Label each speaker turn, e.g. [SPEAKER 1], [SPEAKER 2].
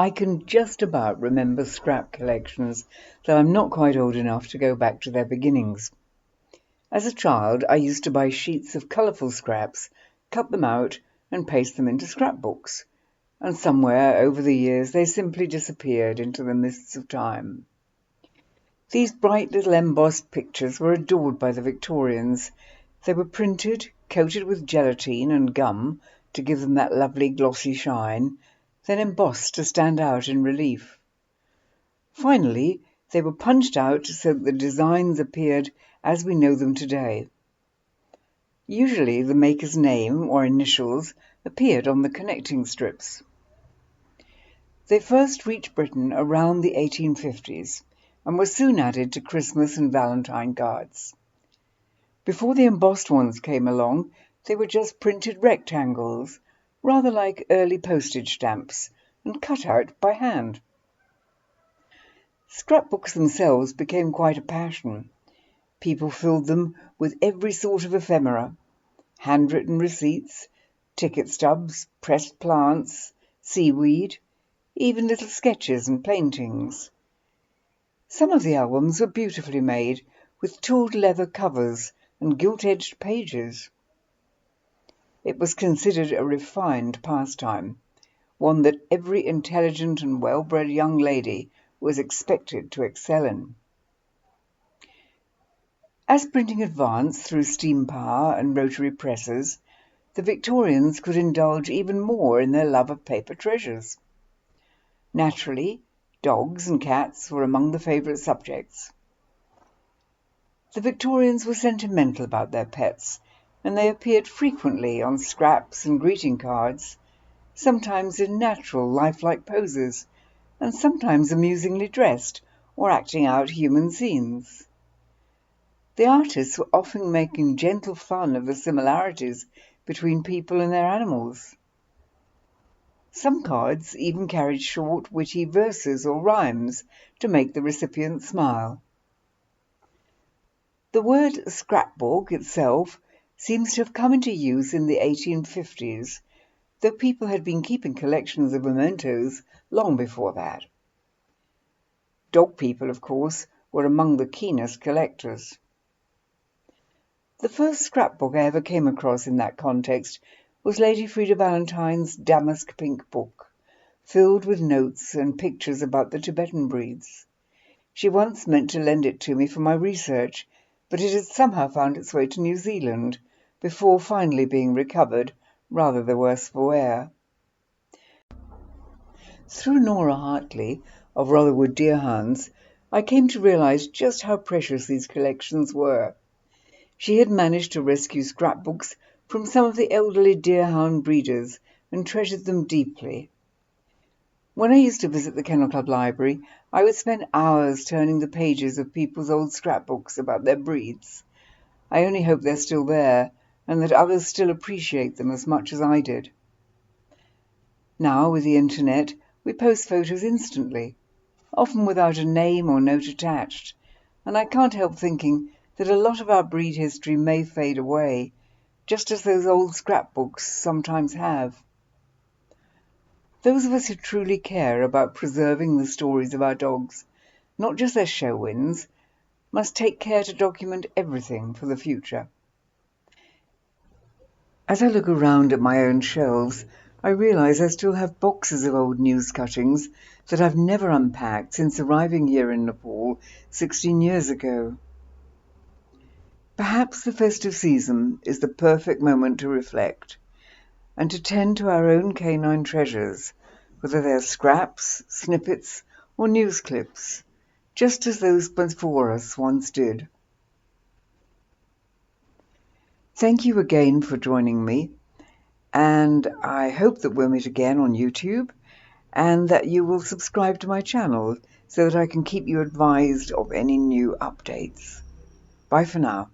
[SPEAKER 1] I can just about remember scrap collections, though I'm not quite old enough to go back to their beginnings. As a child, I used to buy sheets of colourful scraps, cut them out, and paste them into scrapbooks, and somewhere over the years they simply disappeared into the mists of time. These bright little embossed pictures were adored by the Victorians. They were printed, coated with gelatine and gum to give them that lovely glossy shine, then embossed to stand out in relief. Finally, they were punched out so that the designs appeared as we know them today. Usually the maker's name or initials appeared on the connecting strips. They first reached Britain around the 1850s and were soon added to Christmas and Valentine cards. Before the embossed ones came along, they were just printed rectangles, rather like early postage stamps, and cut out by hand. Scrapbooks themselves became quite a passion. People filled them with every sort of ephemera: handwritten receipts, ticket stubs, pressed plants, seaweed, even little sketches and paintings. Some of the albums were beautifully made, with tooled leather covers and gilt-edged pages. It was considered a refined pastime, one that every intelligent and well-bred young lady was expected to excel in. As printing advanced through steam power and rotary presses, the Victorians could indulge even more in their love of paper treasures. Naturally, dogs and cats were among the favourite subjects. The Victorians were sentimental about their pets, and they appeared frequently on scraps and greeting cards, sometimes in natural, lifelike poses, and sometimes amusingly dressed or acting out human scenes. The artists were often making gentle fun of the similarities between people and their animals. Some cards even carried short, witty verses or rhymes to make the recipient smile. The word scrapbook itself seems to have come into use in the 1850s, though people had been keeping collections of mementos long before that. Dog people, of course, were among the keenest collectors. The first scrapbook I ever came across in that context was Lady Frida Valentine's damask pink book, filled with notes and pictures about the Tibetan breeds. She once meant to lend it to me for my research, but it had somehow found its way to New Zealand before finally being recovered, rather the worse for wear. Through Nora Hartley of Rotherwood Deerhounds, I came to realise just how precious these collections were. She had managed to rescue scrapbooks from some of the elderly deerhound breeders and treasured them deeply. When I used to visit the Kennel Club library, I would spend hours turning the pages of people's old scrapbooks about their breeds. I only hope they're still there and that others still appreciate them as much as I did. Now, with the internet, we post photos instantly, often without a name or note attached, and I can't help thinking that a lot of our breed history may fade away, just as those old scrapbooks sometimes have. Those of us who truly care about preserving the stories of our dogs, not just their show wins, must take care to document everything for the future. As I look around at my own shelves, I realise I still have boxes of old news cuttings that I've never unpacked since arriving here in Nepal 16 years ago. Perhaps the festive season is the perfect moment to reflect and to tend to our own canine treasures, whether they're scraps, snippets, or news clips, just as those before us once did. Thank you again for joining me, and I hope that we'll meet again on YouTube and that you will subscribe to my channel so that I can keep you advised of any new updates. Bye for now.